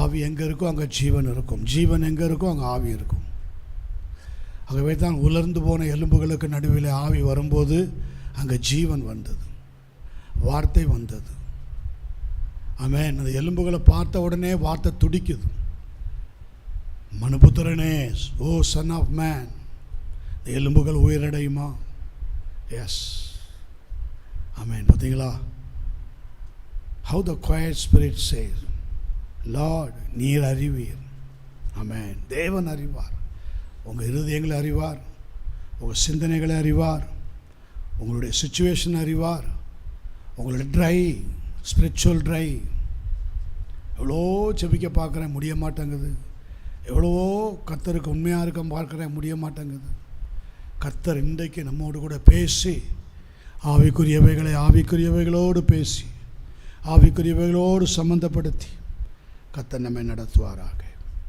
ஆவி எங்கே இருக்கோ அங்கே ஜீவன் இருக்கும், ஜீவன் எங்கே இருக்கோ அங்கே ஆவி இருக்கும். ஆகவே தான் உலர்ந்து போன எலும்புகளுக்கு நடுவில் ஆவி வரும்போது அங்கே ஜீவன் வந்தது, வார்த்தை வந்தது. ஆமென். அந்த எலும்புகளை பார்த்த உடனே வார்த்தை துடிக்குது. மனுபுத்திரனே, ஓ சன் ஆஃப் மேன், இந்த எலும்புகள் உயிரடையுமா? எஸ். ஆமென். பார்த்தீங்களா? How the quiet spirit says, Lord, நீர் அறிவீர். ஆமென். தேவன் அறிவார், உங்கள் இருதயங்களை அறிவார், உங்கள் சிந்தனைகளை அறிவார், உங்களுடைய சிச்சுவேஷன் அறிவார், உங்களுடைய ட்ரை ஸ்பிரிச்சுவல் ட்ரை. எவ்வளோ ஜெபிக்க பார்க்குறேன், முடிய மாட்டேங்குது. எவ்வளவோ கர்த்தருக்கு உண்மையாக இருக்க பார்க்குறேன், முடிய மாட்டேங்குது. கர்த்தர் இன்றைக்கு நம்மோடு கூட பேசி ஆவிக்குரியவைகளை ஆவிக்குரியவைகளோடு பேசி ஆவிக்குரியவைகளோடு சம்பந்தப்படுத்தி கர்த்தர் நம்மை நடத்துவாராக,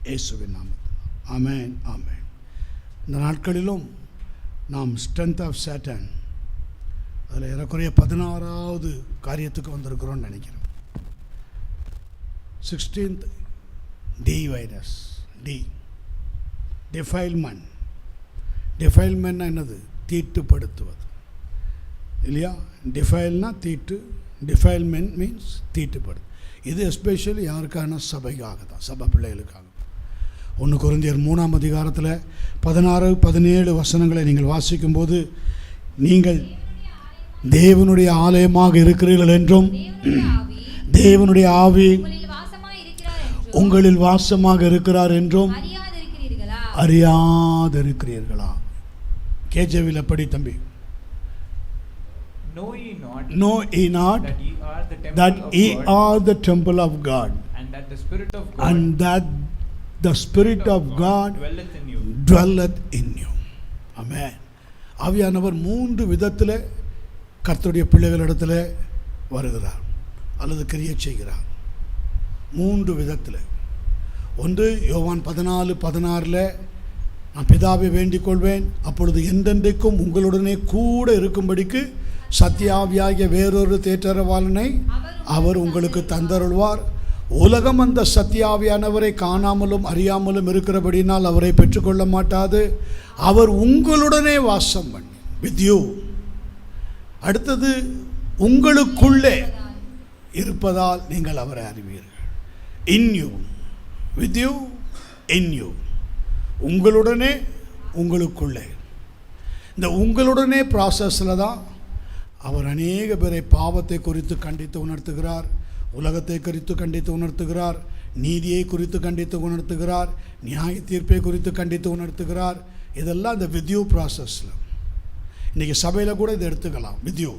இயேசுவின் நாமத்தில். ஆமென், ஆமென். இந்த நாட்களிலும் நாம் ஸ்ட்ரென்த் ஆஃப் சாட்டன், அதில் ஏறக்குறைய 16வது காரியத்துக்கு வந்திருக்கிறோன்னு நினைக்கிறேன். 16th the virus. The defilement. டிஃபைல்மெண்ட்னா என்னது? தீட்டுப்படுத்துவது இல்லையா? டிஃபைல்னா தீட்டு, டிஃபைல்மெண்ட் மீன்ஸ் தீட்டுப்படு. இது எஸ்பெஷலி யாருக்கான? சபைக்காக தான், சபை பிள்ளைகளுக்காக. 1 கொரிந்தியர் 3ஆம் அதிகாரத்தில் 16-17 வசனங்களை நீங்கள் வாசிக்கும்போது, நீங்கள் தேவனுடைய ஆலயமாக இருக்கிறீர்கள் என்றும் தேவனுடைய ஆவி உங்களில் வாசமாக இருக்கிறார் என்றும் அறியாதிருக்கிறீர்களா? கேஜவியில் படி தம்பி. Know ye not that ye are the temple of God, and that the Spirit of God dwelleth in you. Amen. ஆவியானவர் 3 விதத்தில் கர்த்தருடைய பிள்ளைகளிடத்தில் வருகிறார் அல்லது கிரியை செய்கிறார். 3 விதத்தில். ஒன்று யோவான் 14:16 நான் பிதாவை வேண்டிக் கொள்வேன், அப்பொழுது என்றென்றைக்கும் உங்களுடனே கூட இருக்கும்படிக்கு சத்தியாவியாகிய வேறொரு தேற்றரவாளனை அவர் உங்களுக்கு தந்தருள்வார். உலகம் அந்த சத்தியாவியானவரை காணாமலும் அறியாமலும் இருக்கிறபடினால் அவரை பெற்றுக்கொள்ள மாட்டாது. அவர் உங்களுடனே வாசம் பண்ணி, வித் யூ. அடுத்தது, உங்களுக்குள்ளே இருப்பதால் நீங்கள் அவரை அறிவீர்கள். In you, with you, in you. உங்களுடனே, உங்களுக்குள்ளே. இந்த உங்களுடனே ப்ராசஸில் தான் அவர் அநேக பேரை பாவத்தை குறித்து கண்டித்து உணர்த்துகிறார், உலகத்தை குறித்து கண்டித்து உணர்த்துகிறார், நீதியை குறித்து கண்டித்து உணர்த்துகிறார், நியாய தீர்ப்பை குறித்து கண்டித்து உணர்த்துகிறார். இதெல்லாம் இந்த வித்யூ ப்ராசஸில். இன்றைக்கி சபையில் கூட இதை எடுத்துக்கலாம். வித்யூ.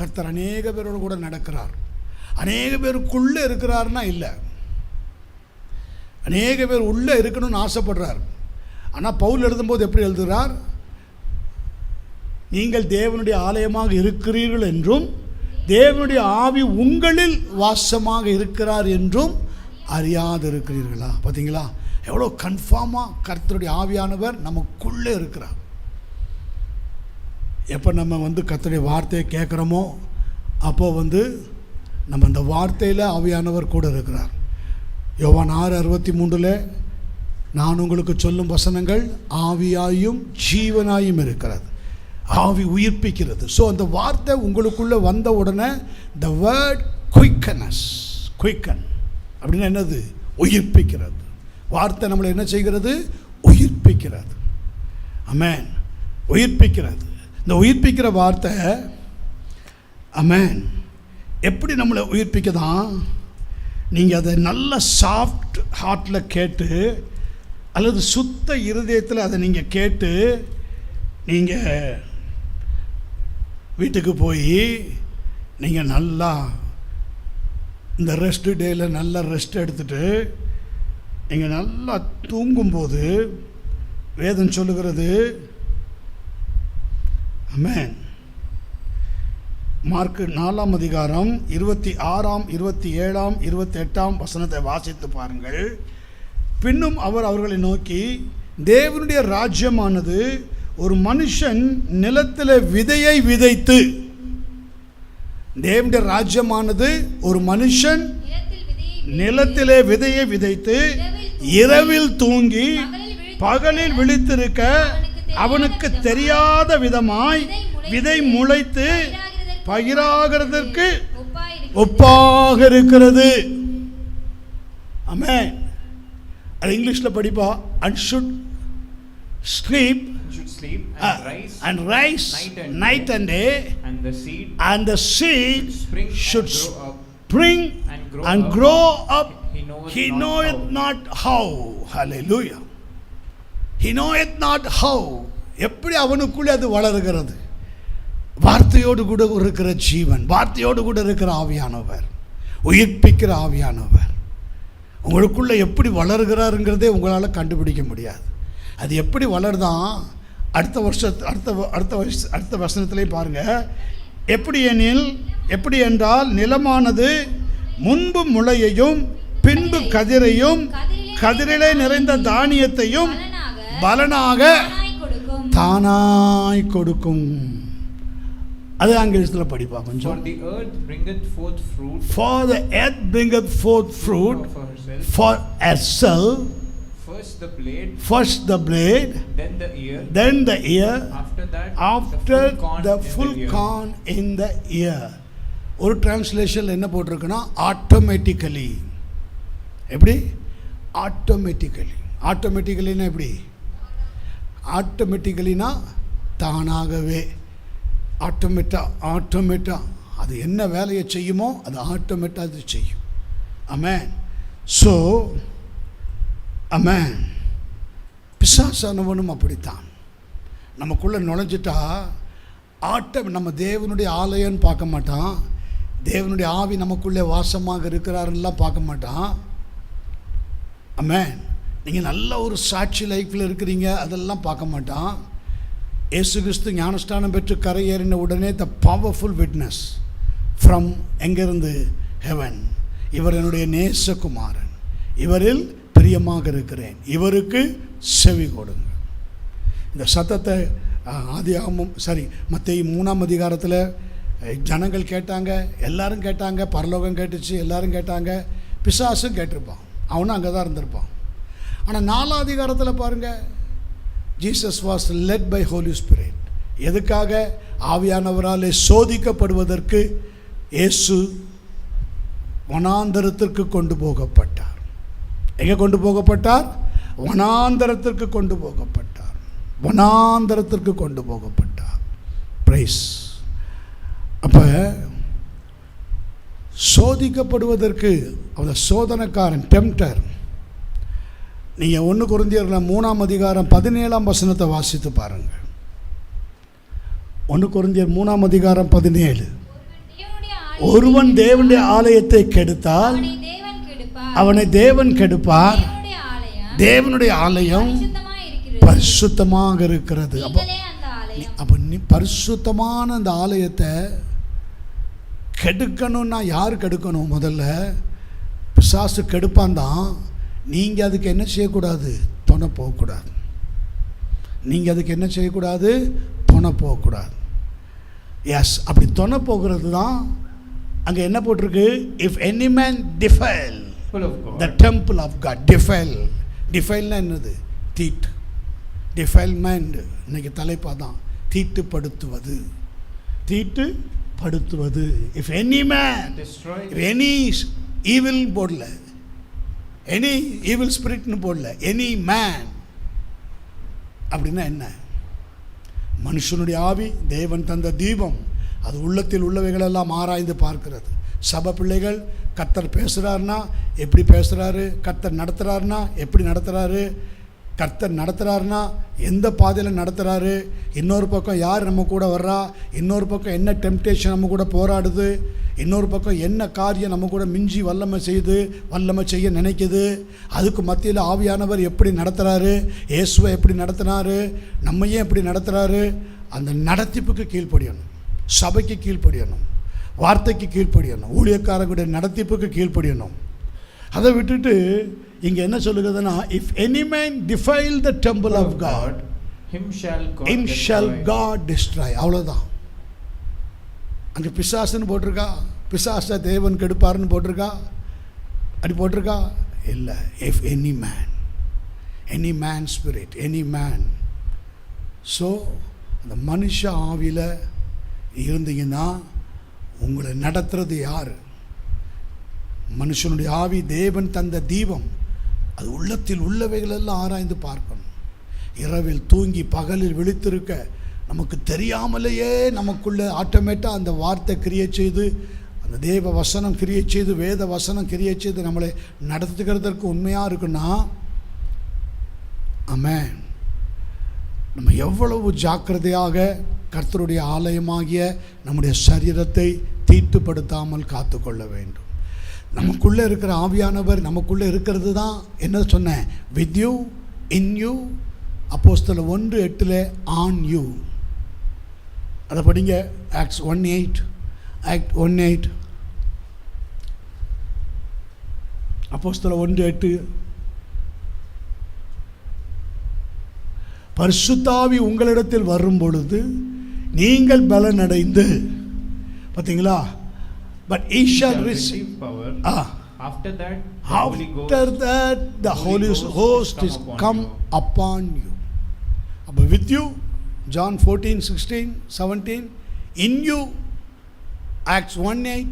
கர்த்தர் அநேக பேரோடு கூட நடக்கிறார். அநேக பேருக்குள்ளே இருக்கிறார்னா இல்லை, அநேக பேர் உள்ளே இருக்கணும்னு ஆசைப்படுறார். ஆனால் பவுல் எழுதும்போது எப்படி எழுதுகிறார்? நீங்கள் தேவனுடைய ஆலயமாக இருக்கிறீர்கள் என்றும் தேவனுடைய ஆவி உங்களில் வாசமாக இருக்கிறார் என்றும் அறியாதிருக்கிறீர்களா? பார்த்தீங்களா எவ்வளோ கன்ஃபார்மாக கர்த்தருடைய ஆவியானவர் நமக்குள்ளே இருக்கிறார். எப்போ நம்ம கர்த்தருடைய வார்த்தையை கேட்குறோமோ அப்போது நம்ம அந்த வார்த்தையில் ஆவியானவர் கூட இருக்கிறார். யோவான் 6:63 நான் உங்களுக்கு சொல்லும் வசனங்கள் ஆவியாயும் ஜீவனாயும் இருக்கிறது. ஆவி உயிர்ப்பிக்கிறது. ஸோ அந்த வார்த்தை உங்களுக்குள்ளே வந்த உடனே த வேர்ட் குயிக்கனஸ், குயிக்கன் அப்படின்னா என்னது? உயிர்ப்பிக்கிறது. வார்த்தை நம்மளை என்ன செய்கிறது? உயிர்ப்பிக்கிறது. ஆமென். உயிர்ப்பிக்கிறது. இந்த உயிர்ப்பிக்கிற வார்த்தை ஆமென் எப்படி நம்மளை உயிர்ப்பிக்கதான்? நீங்கள் அதை நல்ல சாஃப்ட் ஹார்ட்டில் கேட்டு அல்லது சுத்த இருதயத்தில் அதை நீங்கள் கேட்டு நீங்கள் வீட்டுக்கு போய் நீங்கள் நல்லா இந்த ரெஸ்ட் டேயில் நல்லா ரெஸ்ட் எடுத்துகிட்டு நீங்கள் நல்லா தூங்கும்போது வேதம் சொல்லுகிறது ஆமென். மார்க்கு 4ஆம் அதிகாரம் 26ஆம் 27ஆம் 28ஆம் வசனத்தை வாசித்து பாருங்கள். பின்னும் அவர் அவர்களை நோக்கி, தேவனுடைய ராஜ்யமானது ஒரு மனுஷன் நிலத்தில் விதையை விதைத்து, தேவனுடைய ராஜ்யமானது ஒரு மனுஷன் நிலத்திலே விதையை விதைத்து இரவில் தூங்கி பகலில் விழித்திருக்க அவனுக்கு தெரியாத விதமாய் விதை முளைத்து பயிராகிறதற்கு ஒப்பாக இருக்கிறது. ஆமென். அது இங்கிலீஷ்ல படிப்பா. and should sleep and rise night and day, and the seed should spring and grow up. He knoweth not how. Hallelujah. He knoweth not how. எப்படி அவனுக்குள்ளே அது வளருகிறது? வார்த்தையோடு கூட இருக்கிற ஜீவன், வார்த்தையோடு கூட இருக்கிற ஆவியானவர், உயிர்ப்பிக்கிற ஆவியானவர் உங்களுக்குள்ளே எப்படி வளர்கிறாருங்கிறதே உங்களால் கண்டுபிடிக்க முடியாது. அது எப்படி வளருதான் அடுத்த வசனத்திலே பாருங்கள். எப்படி என்றால் நிலமானது முன்பு முளையையும் பின்பு கதிரையும் கதிரிலே நிறைந்த தானியத்தையும் பலனாக தானாய் கொடுக்கும். அது ஆங்கிலத்தில் படிப்பா கொஞ்சம். For the earth bringeth forth fruit for herself. First the blade, then the ear, after the full corn in the ear. ஒரு டிரான்ஸ்லேஷன் என்ன போட்டிருக்குன்னா ஆட்டோமேட்டிக்கலி. எப்படி? ஆட்டோமேட்டிக்கலினா எப்படி? ஆட்டோமேட்டிக்கலினா தானாகவே, ஆட்டோமேட்டா அது என்ன வேலையை செய்யுமோ அது ஆட்டோமேட்டாக அது செய்யும். ஆமென். ஸோ ஆமென். பிசாசானவனும் அப்படித்தான். நமக்குள்ளே நுழைஞ்சிட்டா நம்ம தேவனுடைய ஆலயம்னு பார்க்க மாட்டான். தேவனுடைய ஆவி நமக்குள்ளே வாசமாக இருக்கிறாருலாம் பார்க்க மாட்டான். ஆமென். நீங்கள் நல்ல ஒரு சாட்சி லைஃப்பில் இருக்கிறீங்க அதெல்லாம் பார்க்க மாட்டான். இயேசு கிறிஸ்து ஞானஸ்தானம் பெற்று கரையேறின உடனே த பவர்ஃபுல் விட்னஸ் ஃப்ரம் எங்கிருந்து? ஹெவன். இவர் என்னுடைய நேசகுமாரன், இவரில் பிரியமாக இருக்கிறேன், இவருக்கு செவி கொடுங்க. இந்த சத்தத்தை மத்தேயு 3ஆம் அதிகாரத்தில் ஜனங்கள் கேட்டாங்க, எல்லாரும் கேட்டாங்க, பரலோகம் கேட்டுச்சு, எல்லாரும் கேட்டாங்க, பிசாசும் கேட்டிருப்பான், அவனும் அங்கே தான் இருந்திருப்பான். ஆனால் 4ஆம் அதிகாரத்தில் பாருங்கள், Jesus was led by Holy Spirit. எதுக்காக? ஆவியானவராலே சோதிக்கப்படுவதற்கு இயேசு வனாந்தரத்திற்கு கொண்டு போகப்பட்டார். எங்கே கொண்டு போகப்பட்டார்? வனாந்தரத்திற்கு கொண்டு போகப்பட்டார். வனாந்தரத்திற்கு கொண்டு போகப்பட்டார். பிரைஸ். அப்போ சோதிக்கப்படுவதற்கு அந்த சோதனைக்காரன், டெம்ப்டர். நீங்கள் 1 கொரிந்தியர் 3ஆம் அதிகாரம் 17ஆம் வசனத்தை வாசித்து பாருங்கள். 1 கொரிந்தியர் 3ஆம் அதிகாரம் 17. ஒருவன் தேவனுடைய ஆலயத்தை கெடுத்தால் அவனை தேவன் கெடுப்பார். தேவனுடைய ஆலயம் பரிசுத்தமாக இருக்கிறது. அப்போ நீ பரிசுத்தமான அந்த ஆலயத்தை கெடுக்கணும்னா யார் கெடுக்கணும்? முதல்ல பிசாசு கெடுப்பான் தான். நீங்கள் அதுக்கு என்ன செய்யக்கூடாது? துணை போகக்கூடாது. நீங்கள் அதுக்கு என்ன செய்யக்கூடாது? துணை போகக்கூடாது. எஸ், அப்படி துணை போகிறது தான் அங்கே என்ன போட்டிருக்கு? If any man defile the temple of God. டிஃபைல்னா என்னது? தீட்டு. டிஃபைல்மெண்ட் இன்னைக்கு தலைப்பாக தான். தீட்டுப்படுத்துவது. If any man, any evil போடல, எனி ஈவில் ஸ்பிரிட்னு போடல, எனி மேன். அப்படின்னா என்ன? மனுஷனுடைய ஆவி தேவன் தந்த தீபம், அது உள்ளத்தில் உள்ளவைகளெல்லாம் ஆராய்ந்து பார்க்கிறது. சபை பிள்ளைகள், கர்த்தர் பேசுகிறாருன்னா எப்படி பேசுகிறாரு, கர்த்தர் நடத்துகிறாருன்னா எப்படி நடத்துகிறாரு, கர்த்தர் நடத்துகிறாருன்னா எந்த பாதையில் நடத்துகிறாரு, இன்னொரு பக்கம் யார் நம்ம கூட வர்றா, இன்னொரு பக்கம் என்ன டெம்ப்டேஷன் நம்ம கூட போராடுது, இன்னொரு பக்கம் என்ன காரியம் நம்ம கூட மிஞ்சி வல்லமை செய்ய நினைக்குது, அதுக்கு மத்தியில் ஆவியானவர் எப்படி நடத்துகிறாரு, இயேசுவை எப்படி நடத்தினாரு, நம்மையும் எப்படி நடத்துகிறாரு. அந்த நடத்திப்புக்கு கீழ்ப்படியணும், சபைக்கு கீழ்ப்படியணும், வார்த்தைக்கு கீழ்ப்படியணும், ஊழியக்காரங்களுடைய நடத்திப்புக்கு கீழ்ப்படியணும். அதை விட்டுட்டு இங்கே என்ன சொல்லுகிறதுனா, if any man defile the temple of God him shall God destroy. அவ்வளோதான். அங்கே பிசாசுன்னு போட்டிருக்கா, பிசாசை தேவன் கெடுப்பாருன்னு போட்டிருக்கா. அப்படி போட்டிருக்கா? இல்லை. If any man spirit, any man. So அந்த மனுஷ ஆவியில் இருந்தீங்கன்னா உங்களை நடத்துறது யார்? மனுஷனுடைய ஆவி தேவன் தந்த தீபம். அது உள்ளத்தில் உள்ளவைகளெல்லாம் ஆராய்ந்து பார்க்கணும். இரவில் தூங்கி பகலில் விழித்திருக்க நமக்கு தெரியாமலேயே நமக்குள்ளே ஆட்டோமேட்டாக அந்த வார்த்தை கிரியை செய்து, அந்த தேவ வசனம் கிரியை செய்து, வேத வசனம் கிரியை செய்து நம்மளை நடத்துகிறதற்கு உண்மையாக இருக்குன்னா, ஆமென், நம்ம எவ்வளவு ஜாக்கிரதையாக கர்த்தருடைய ஆலயமாகிய நம்முடைய சரீரத்தை தீட்டுப்படுத்தாமல் காத்துக்கொள்ள வேண்டும். நமக்குள்ளே இருக்கிற ஆவியானவர் நமக்குள்ளே இருக்கிறது தான் என்ன சொன்னேன், வித் யூ, இன் யூ. அப்போஸ்தலர் 1:8 ஆன் யூ. அதை படிங்க. ஆக்ட்ஸ் 1:8. அப்போஸ்தலர் 1:8. பரிசுத்தாவி உங்களிடத்தில் வரும் பொழுது நீங்கள் பலனடைந்து, பார்த்தீங்களா? But he shall receive power. After that the Holy Ghost is come upon you. But with you, John 14:16-17, in you, Acts 1:8,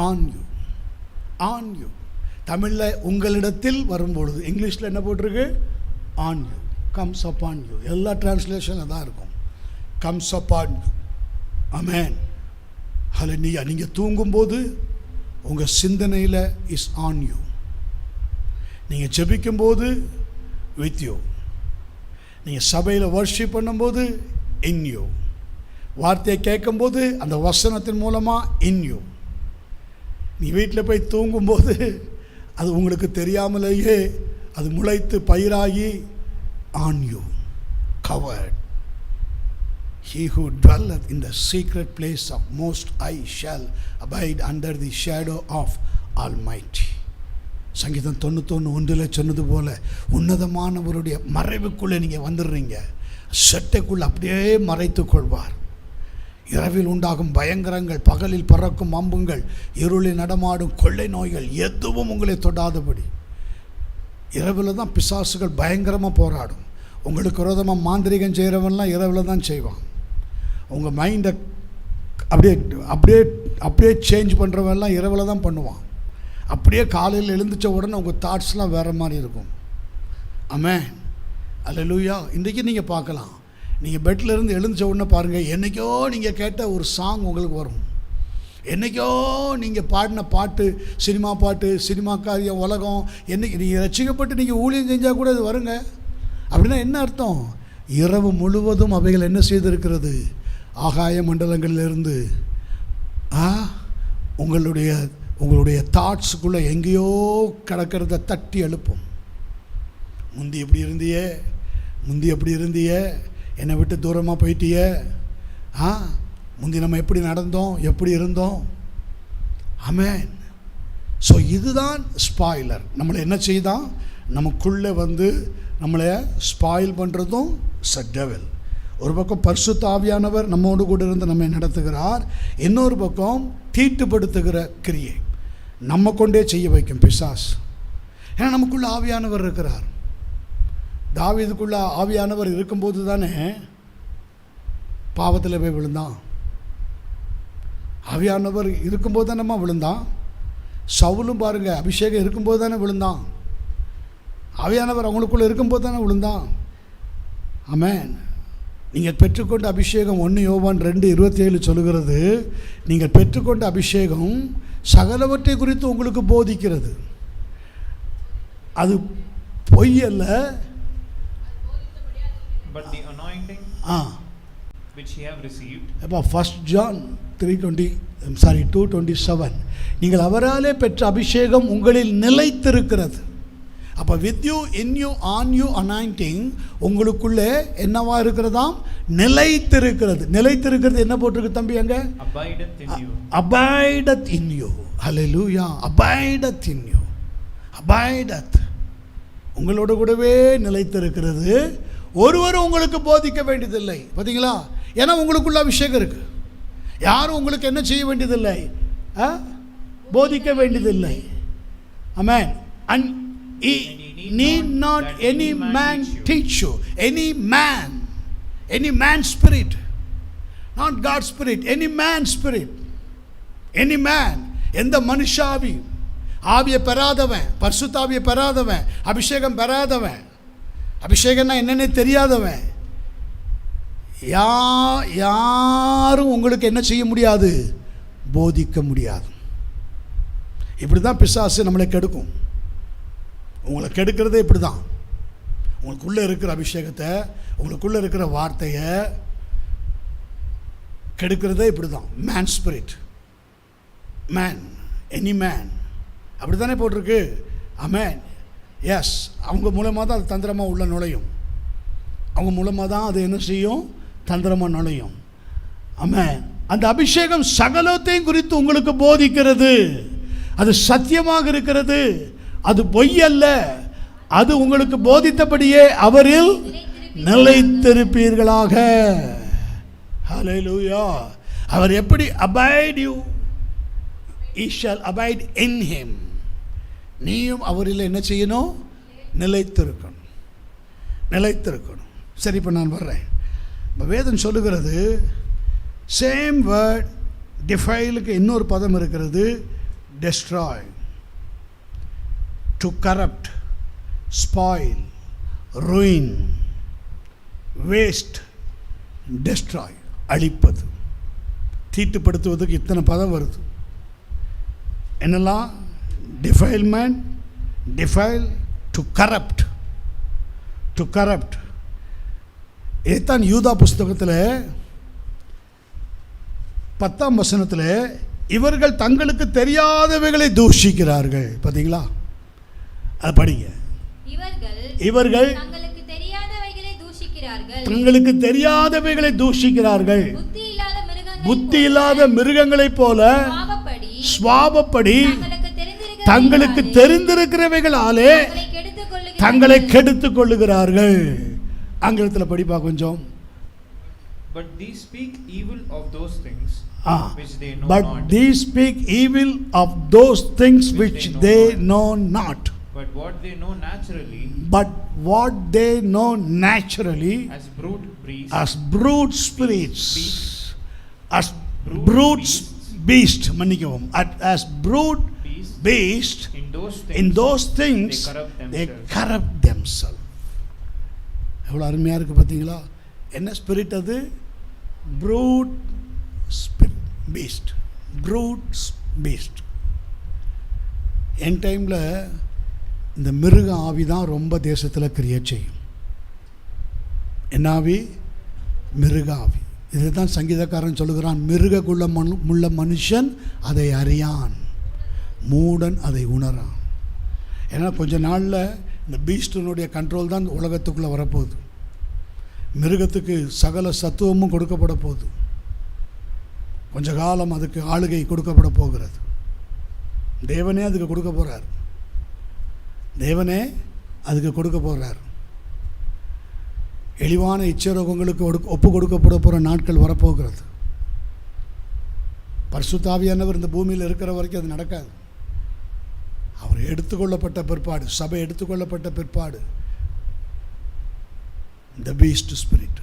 on you. தமிழில் உங்களிடத்தில் வரும்பொழுது, இங்கிலீஷில் என்ன போட்டிருக்கு? on you, comes upon you. எல்லா டிரான்ஸ்லேஷனில் தான் இருக்கும், comes upon you. ஆமென். ஹல்லேலூயா. நீங்கள் தூங்கும்போது உங்கள் சிந்தனையில் இஸ் ஆன் யூ. நீங்கள் ஜெபிக்கும்போது வித் யூ. நீங்கள் சபையில் வர்ஷிப் பண்ணும்போது இன் யூ. வார்த்தையை கேட்கும்போது அந்த வசனத்தின் மூலமாக இன் யூ. நீ வீட்டில் போய் தூங்கும்போது அது உங்களுக்கு தெரியாமலேயே அது முளைத்து பயிராகி on you, covered. He who dwelleth in the secret place of Most High shall abide under the shadow of Almighty. சங்கீதம் 91:1 சொன்னது போல உன்னதமானவருடைய மறைவுக்குள்ளே நீங்கள் வந்துடுறீங்க. செட்டைக்குள்ளே அப்படியே மறைத்து கொள்வார். இரவில் உண்டாகும் பயங்கரங்கள், பகலில் பறக்கும் அம்புங்கள், இருளில் நடமாடும் கொள்ளை நோய்கள் எதுவும் உங்களை தொடாதபடி. இரவில் தான் பிசாசுகள் பயங்கரமாக போராடும். உங்களுக்கு விரோதமாக மாந்திரிகம் செய்கிறவன்லாம் இரவில் தான் செய்வான். உங்கள் மைண்டை அப்படியே சேஞ்ச் பண்ணுறவெல்லாம் இரவில் தான் பண்ணுவான். அப்படியே காலையில் எழுந்திரிச்ச உடனே உங்கள் தாட்ஸ்லாம் வேறு மாதிரி இருக்கும். ஆமென். அல்லேலூயா. இன்றைக்கி நீங்கள் பார்க்கலாம், நீங்கள் பெட்டில் இருந்து எழுந்திரிச்ச உடனே பாருங்கள், என்றைக்கோ நீங்கள் கேட்ட ஒரு சாங் உங்களுக்கு வரும். என்றைக்கோ நீங்கள் பாடின பாட்டு, சினிமா பாட்டு, சினிமா காரியம், உலகம், என்றைக்கு நீங்கள் ரட்சிக்கப்பட்டு நீங்கள் ஊழியம் செஞ்சால் கூட அது வருங்க. அப்படின்னா என்ன அர்த்தம்? இரவு முழுவதும் அவைகள் என்ன செய்திருக்கிறது? ஆகாய மண்டலங்களிலிருந்து உங்களுடைய தாட்ஸுக்குள்ளே எங்கேயோ கிடக்கிறத தட்டி எழுப்பும். முந்தி எப்படி இருந்தியே, என்னை விட்டு தூரமாக போயிட்டியே, முந்தி நம்ம எப்படி நடந்தோம், எப்படி இருந்தோம். ஆமென். ஸோ இதுதான் ஸ்பாயிலர். நம்மளை என்ன செய்தான்? நமக்குள்ளே வந்து நம்மளை ஸ்பாயில் பண்ணுறதும் டெவில். ஒரு பக்கம் பரிசுத்த ஆவியானவர் நம்மோடு கூட இருந்து நம்மை நடத்துகிறார். இன்னொரு பக்கம் தீட்டுப்படுத்துகிற கிரியை நம்ம கொண்டே செய்ய வைக்கும் பிசாஸ். ஏன்னா நமக்குள்ளே ஆவியானவர் இருக்கிறார். தாவீதுக்குள்ள ஆவியானவர் இருக்கும்போது தானே பாவத்தில் போய் விழுந்தான். ஆவியானவர் இருக்கும்போது தானேம்மா விழுந்தான். சவுலும் பாருங்க, அபிஷேகம் இருக்கும்போது தானே விழுந்தான். ஆவியானவர் அவங்களுக்குள்ளே இருக்கும்போது தானே விழுந்தான். ஆமென். நீங்கள் பெற்றுக்கொண்ட அபிஷேகம் 1 யோவான் 2:27 சொல்லுகிறது, நீங்கள் பெற்றுக்கொண்ட அபிஷேகம் சகலவற்றை குறித்து உங்களுக்கு போதிக்கிறது. அது பொய் அல்ல. But the anointing which ye have received. அப்போ 1 John 2:27 நீங்கள் அவராலே பெற்ற அபிஷேகம் உங்களில் நிலைத்திருக்கிறது. அப்போ with you, in you, on you anointing உங்களுக்குள்ளே என்னவா இருக்கிறதாம்? நிலைத்திருக்கிறது. நிலைத்திருக்கிறது என்ன போட்டிருக்கு தம்பி அங்க? abideth in you. Hallelujah. abideth in you. abideth உங்களோட கூடவே நிலைத்திருக்கிறது. ஒருவரும் உங்களுக்கு போதிக்க வேண்டியதில்லை. பார்த்தீங்களா? ஏன்னா உங்களுக்குள்ள அபிஷேகம் இருக்கு. யாரும் உங்களுக்கு என்ன செய்ய வேண்டியதில்லை. போதிக்க வேண்டியதில்லை. ஆமென். and he need not any man teach you. any man spirit, not God's spirit, any man spirit, any man. எந்த மனுஷாவி ஆவியை பெறாதவன், பரிசுத்தாவியை பெறாதவன், அபிஷேகம் பெறாதவன், அபிஷேகம்னா என்னன்னே தெரியாதவன், யாரும் உங்களுக்கு என்ன செய்ய முடியாது, போதிக்க முடியாது. இப்படி தான் பிசாசு நம்மளை கெடுக்கும். உங்களை கெடுக்கிறதே இப்படி தான். உங்களுக்குள்ளே இருக்கிற அபிஷேகத்தை, உங்களுக்குள்ளே இருக்கிற வார்த்தையை கெடுக்கிறதே இப்படி தான். Man spirit, man, any man, அப்படி தானே போட்டிருக்கு. ஆமென். எஸ், அவங்க மூலமாக தான் அது தந்திரமாக உள்ள நுழையும். அவங்க மூலமாக தான் அது என்ன செய்யும், தந்திரமாக நுழையும். ஆமென். அந்த அபிஷேகம் சகலத்தையும் குறித்து உங்களுக்கு போதிக்கிறது. அது சத்தியமாக இருக்கிறது, அது பொய் அல்ல. அது உங்களுக்கு போதித்தபடியே அவரில் நிலைத்திருப்பீர்களாக. ஹல்லேலூயா. அவர் எப்படி abide you, he shall abide in him. நீயும் அவரில் என்ன செய்யணும், நிலைத்திருக்கணும், நிலைத்திருக்கணும். சரி, இப்போ நான் வர்றேன். இப்போ வேதம் சொல்லுகிறது, சேம் வேர்ட் டிஃபைலுக்கு இன்னொரு பதம் இருக்கிறது, destroy, to corrupt, spoil, ruin, waste, destroy, அழிப்பது, தீட்டுப்படுத்துவதுக்கு இத்தனை பதம் வருது. என்னெல்லாம்? Defilement, defile, to corrupt, to corrupt. இதைத்தான் யூதா புஸ்தகத்தில் 10ஆம் வசனத்தில், இவர்கள் தங்களுக்கு தெரியாதவைகளை தூஷிக்கிறார்கள். பார்த்தீங்களா? அது படிங்க. இவர்கள் தங்களுக்கு தெரியாதவைகளை தூஷிக்கிறார்கள். புத்தி இல்லாத மிருகங்களைப் போல சுவாபப்படி தங்களுக்கு தெரிந்திருக்கிறவைகளாலே தங்களை கெடுத்துக் கொள்ளுகிறார்கள். ஆங்கிலத்தில் படிப்பா கொஞ்சம். But these speak evil of those things which they know but not. These speak evil of those things which they know not. But what they know naturally. But what they know naturally. As brute beasts. As brute spirits. As brute beast. மன்னிக்கவும். As brute beast. In those things they corrupt themselves. எவ்வளோ அருமையாக இருக்குது பார்த்தீங்களா? என்ன spirit அது? Brute beast, brute beast. என் டைமில் இந்த மிருக ஆவி தான் ரொம்ப தேசத்தில் கிரியேட் செய்யும். என்ன ஆவி? மிருக ஆவி. இதை தான் சங்கீதக்காரன் சொல்லுகிறான், மிருகக்குள்ள மனுஷன் அதை அறியான், மூடன் அதை உணரான். ஏன்னா கொஞ்ச நாளில் இந்த பீஸ்டனுடைய கண்ட்ரோல் தான் உலகத்துக்குள்ளே வரப்போகுது. மிருகத்துக்கு சகல சத்துவமும் கொடுக்கப்பட போகுது. கொஞ்ச காலம் அதுக்கு ஆளுகை கொடுக்கப்பட போகிறது. தேவனே அதுக்கு கொடுக்க போகிறார். தேவனே அதுக்கு கொடுக்க போகிறார். இழிவான இச்சரோகங்களுக்கு ஒப்பு கொடுக்கப்பட போகிற நாட்கள் வரப்போகிறது. பரிசுத்த ஆவியானவர் இந்த பூமியில் இருக்கிற வரைக்கும் அது நடக்காது. அவர் எடுத்துக்கொள்ளப்பட்ட பிற்பாடு, சபை எடுத்துக்கொள்ளப்பட்ட பிற்பாடு, த பீஸ்ட் ஸ்பிரிட்.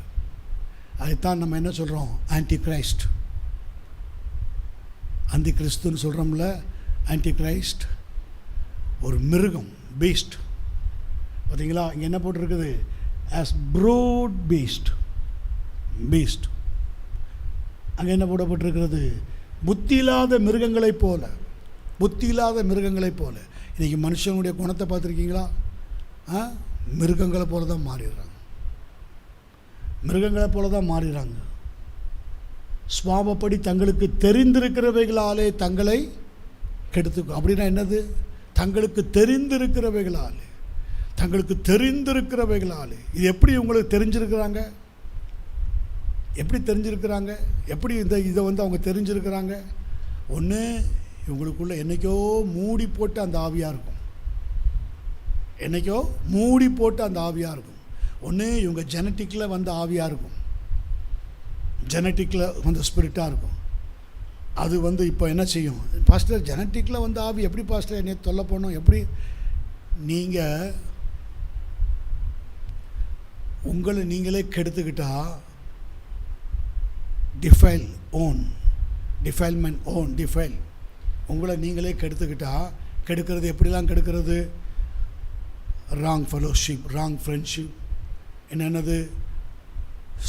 அதைத்தான் நம்ம என்ன சொல்கிறோம்? Anti Christ. அந்தி கிறிஸ்துன்னு சொல்கிறோம்ல, ஆன்டி கிரைஸ்ட் ஒரு மிருகம், பீஸ்ட். பார்த்தீங்களா? இங்கே என்ன போட்டிருக்குது? As brute beast, beast. அங்கே என்ன போடப்பட்டிருக்கிறது? புத்தி இல்லாத மிருகங்களைப் போல, புத்தி இல்லாத மிருகங்களைப் போல. இன்றைக்கி மனுஷனுடைய குணத்தை பார்த்துருக்கீங்களா? மிருகங்களை போல தான் மாறிடுறாங்க, மிருகங்களை போல தான் மாறிடுறாங்க. சுவாபப்படி தங்களுக்கு தெரிந்திருக்கிறவைகளாலே தங்களை கெடுத்துக்கும். அப்படின்னா என்னது? தங்களுக்கு தெரிந்திருக்கிறவைகளாலே, தங்களுக்கு தெரிந்திருக்கிறவைகளாலே. இது எப்படி உங்களுக்கு தெரிஞ்சிருக்கிறாங்க? எப்படி தெரிஞ்சிருக்கிறாங்க? எப்படி இதை அவங்க தெரிஞ்சிருக்கிறாங்க? ஒன்று, இவங்களுக்குள்ள என்றைக்கோ மூடி போட்டு அந்த ஆவியாக இருக்கும், என்றைக்கோ மூடி போட்டு அந்த ஆவியாக இருக்கும். ஒன்று இவங்க ஜெனட்டிக்கில் வந்த ஆவியாக இருக்கும், ஜெனட்டிக்கில் வந்த ஸ்பிரிட்டாக இருக்கும். அது இப்போ என்ன செய்யும்? பாஸ்டர் ஜெனட்டிக்கில் ஆவி எப்படி பாஸ்டர் என்னை தொல்லை போனோம்? எப்படி? நீங்கள் உங்களை நீங்களே கெடுத்துக்கிட்டா டிஃபைல் உங்களை நீங்களே கெடுத்துக்கிட்டா, கெடுக்கிறது எப்படிலாம் கெடுக்கிறது? ராங் ஃபெலோஷிப், ராங் ஃப்ரெண்ட்ஷிப், என்னென்னது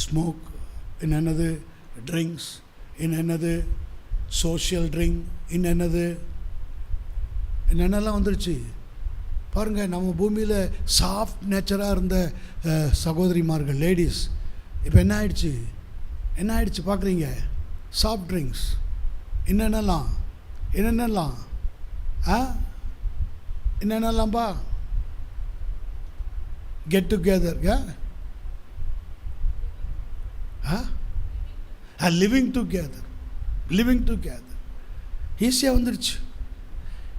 ஸ்மோக், என்னென்னது ட்ரிங்க்ஸ், என்னென்னது சோஷியல் ட்ரிங்க், என்னென்னலாம் வந்துருச்சு பாருங்கள். நம்ம பூமியில் சாஃப்ட் நேச்சராக இருந்த சகோதரிமார்கள், லேடிஸ், இப்போ என்ன ஆயிடுச்சு பார்க்குறீங்க? சாஃப்ட் ட்ரிங்க்ஸ், என்னென்னலாம்பா? கெட் டுகெதர், லிவிங் டுகெதர் ஈஸியாக வந்துடுச்சு.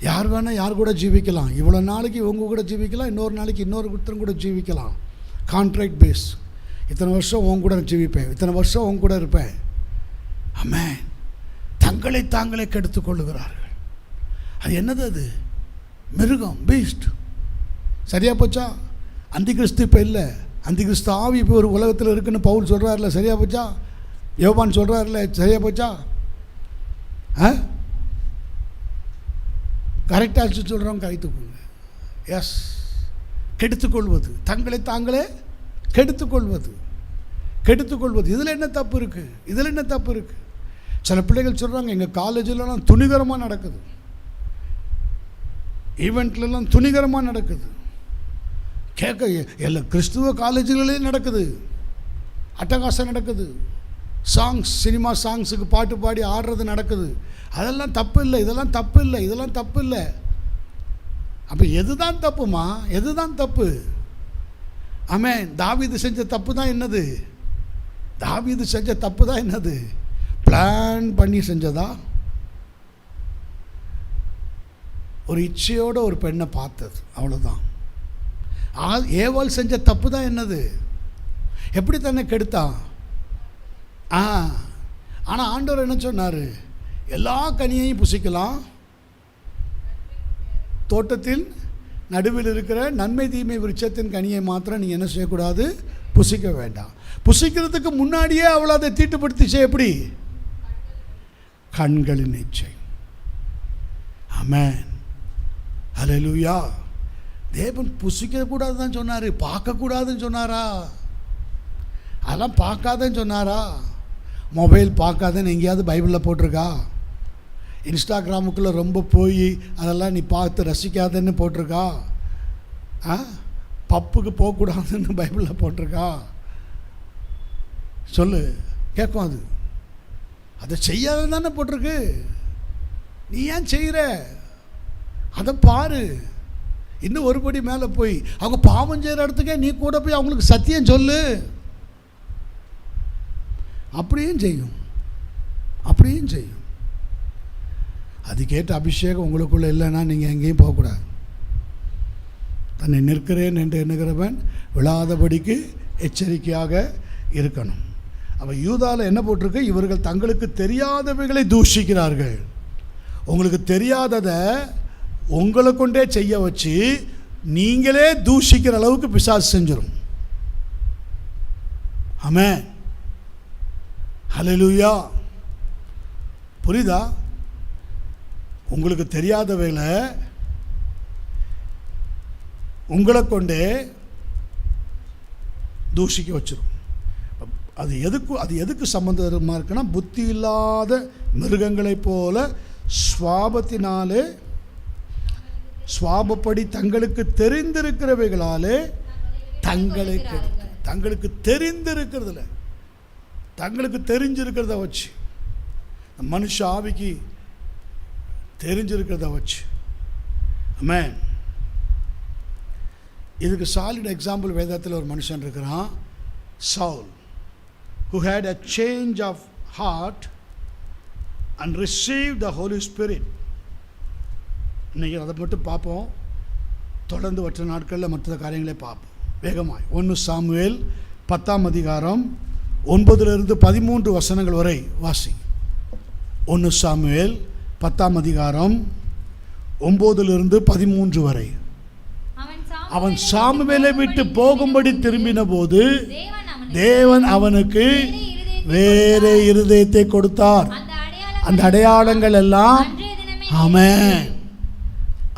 யார் வேணால் யார் கூட ஜீவிக்கலாம். இவ்வளோ நாளைக்கு இவங்க கூட ஜீவிக்கலாம், இன்னொரு நாளைக்கு இன்னொருத்தரும் கூட ஜீவிக்கலாம். Contract base. இத்தனை வருஷம் உங்க கூட ஜீவிப்பேன், இத்தனை வருஷம் உங்க கூட இருப்பேன். ஆமென். தங்களை தாங்களே கெடுத்து கொள்ளுகிறார்கள். அது என்னது? அது மிருகம், பீஸ்ட். சரியா போச்சா? அந்தி கிறிஸ்து இப்போ இல்லை. அந்தி கிறிஸ்து ஆவி இப்போ ஒரு உலகத்தில் இருக்குன்னு பவுல் சொல்கிறார்ல, சரியா போச்சா? யோவான் சொல்கிறார்ல, சரியா போச்சா? கரெக்டாக சொல்கிறோம், கரைத்துக்கொள்ளுங்க. எஸ், கெடுத்துக்கொள்வது, தங்களை தாங்களே கெடுத்துக்கொள்வது. இதில் என்ன தப்பு இருக்குது? சில பிள்ளைகள் சொல்கிறாங்க, எங்கள் காலேஜிலலாம் துணிகரமாக நடக்குது, ஈவெண்ட்லலாம் துணிகரமாக நடக்குது. கேட்க எல்லா கிறிஸ்துவ காலேஜுகளே நடக்குது, அட்டகாசம் நடக்குது. சாங்ஸ், சினிமா சாங்ஸுக்கு பாட்டு பாடி ஆடுறது நடக்குது. அதெல்லாம் தப்பு இல்லை, இதெல்லாம் தப்பு இல்லை. அப்போ எதுதான் தப்புமா? எதுதான் தப்பு? ஆமென். தாவீது செஞ்ச தப்பு தான் என்னது? பிளான் பண்ணி செஞ்சதா? ஒரு இச்சையோட ஒரு பெண்ணை பார்த்தது, அவ்வளோதான். ஏவாள் செஞ்ச தப்பு தான் என்னது? எப்படி தன்னை கெடுத்தா? ஆனால் ஆண்டவர் என்ன சொன்னார்? எல்லா கனியையும் புசிக்கலாம், தோட்டத்தில் நடுவில் இருக்கிற நன்மை தீமை விருட்சத்தின் கனியை மாத்திரம் நீங்கள் என்ன செய்யக்கூடாது? புசிக்க வேண்டாம். புசிக்கிறதுக்கு முன்னாடியே அவளை அதை தீட்டுப்படுத்திச்சு. எப்படி? கண்களின் இச்சை. ஆமென். ஹல்லேலூயா. தேவன் புசிக்கக்கூடாதுன்னு சொன்னார், பார்க்கக்கூடாதுன்னு சொன்னாரா? அதெல்லாம் பார்க்காதன்னு சொன்னாரா? மொபைல் பார்க்காதன்னு எங்கேயாவது பைபிளில் போட்டிருக்கா? இன்ஸ்டாகிராமுக்குள்ளே ரொம்ப போய் அதெல்லாம் நீ பார்த்து ரசிக்காதன்னு போட்டிருக்கா? பப்புக்கு போகக்கூடாதுன்னு பைபிளில் போட்டிருக்கா? சொல்லு, கேட்கும். அதை செய்யாத தானே போட்டிருக்கு. நீ ஏன் செய்கிற? அதை பாரு. இன்னும் ஒருபடி மேலே போய் அவங்க பாவம் செய்கிற இடத்துக்கே நீ கூட போய் அவங்களுக்கு சத்தியம் சொல்லு. அப்படியும் செய்யும். அதுக்கேற்ற அபிஷேகம் உங்களுக்குள்ளே இல்லைன்னா நீங்கள் எங்கேயும் போகக்கூடாது. தன்னை நிற்கிறேன் என்று எண்ணுகிறவன் விழாதபடிக்கு எச்சரிக்கையாக இருக்கணும். அப்போ யூதாவில் என்ன போட்டிருக்கு? இவர்கள் தங்களுக்கு தெரியாதவைகளை தூஷிக்கிறார்கள். உங்களுக்கு தெரியாததை உங்களை கொண்டே செய்ய வச்சு நீங்களே தூஷிக்கிற அளவுக்கு பிசாசு செஞ்சிடும். ஆமென். ஹல்லேலூயா. புரியுதா? உங்களுக்கு தெரியாதவைகளை உங்களை கொண்டே தூஷிக்க வச்சிடும். அது எதுக்கு சம்பந்தமாக இருக்குன்னா, புத்தி இல்லாத மிருகங்களைப் போல சுவாபப்படி தங்களுக்கு தெரிந்திருக்கிறவைகளாலே தங்களுக்கு தெரிந்திருக்கிறதுல தங்களுக்கு தெரிஞ்சிருக்கிறத வச்சு, மனுஷ ஆவிக்கு தெரிஞ்சிருக்கிறத வச்சு. ஆமென். இதுக்கு சாலிட் எக்ஸாம்பிள் வேதத்தில் ஒரு மனுஷன் இருக்கிறான், Saul, who had a change of heart and received the Holy Spirit. இன்றைக்கி அதை மட்டும் பார்ப்போம். தொடர்ந்து மற்ற நாட்களில் மற்ற காரியங்களே பார்ப்போம் வேகமாய். 1 சாமுவேல் 10 அதிகாரம் 9 to 13 வசனங்கள் வரை வாசி. 1 சாமுவேல் 10ஆம் அதிகாரம் 9-13 வரை. அவன் சாமுவேலை விட்டு போகும்படி திரும்பின போது தேவன் அவனுக்கு வேற இருதயத்தை கொடுத்தார். அந்த அடையாளங்கள் எல்லாம் ஆமென்.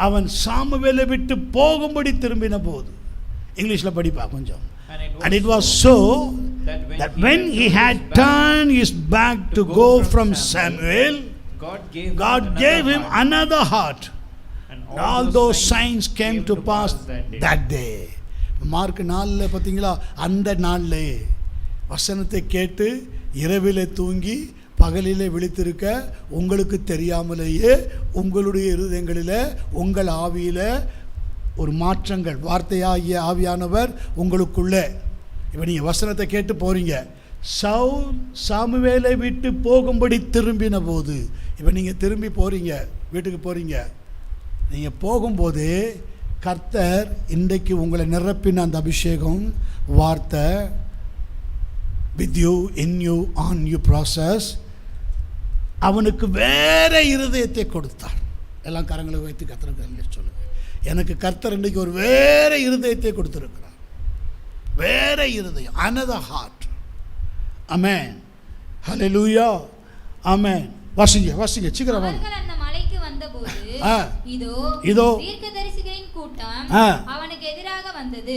அவன் சாமுவேலை விட்டு போகும்படி திரும்பின போது, இங்கிலீஷ்ல படிப்பா கொஞ்சம். And it was so that when he had turned his back to go from Samuel, God gave him another heart. And all those signs came to pass that day. Mark 4ல பார்த்தீங்களா, அந்த நாளிலே வசனத்தை கேட்டு இரவிலே தூங்கி பகலிலே விழித்திருக்க உங்களுக்கு தெரியாமலேயே உங்களுடைய இருதயங்களில் உங்கள் ஆவியில் ஒரு மாற்றங்கள், வார்த்தையாகிய ஆவியானவர் உங்களுக்குள்ளே. இப்போ நீங்கள் வசனத்தை கேட்டு போகிறீங்க. சாமுவேலை விட்டு போகும்படி திரும்பின போது, இப்போ நீங்கள் திரும்பி போகிறீங்க, வீட்டுக்கு போகிறீங்க. நீங்கள் போகும்போது கர்த்தர் இன்றைக்கு உங்களை நிரப்பின அந்த அபிஷேகம், வார்த்தை, with you, in you, on you process, அவனுக்கு வேற இருதயத்தை கொடுத்தார். எல்லாம் கரங்களை வைத்து கர்த்தருக்கு சொல்லுங்க. எனக்கு கர்த்தர் இன்றைக்கு ஒரு வேற இருதயத்தை கொடுத்திருக்கிறார். வேற இருதயம், another heart. ஆமென். ஹல்லேலூயா. ஆமென். வாசிங்க சீக்கிரம் வாங்க. அவர்கள் அந்த மலைக்கு வந்தபோது இதோ தீர்க்கதரிசிகளின் கூட்டம் அவனுக்கு எதிராக வந்தது.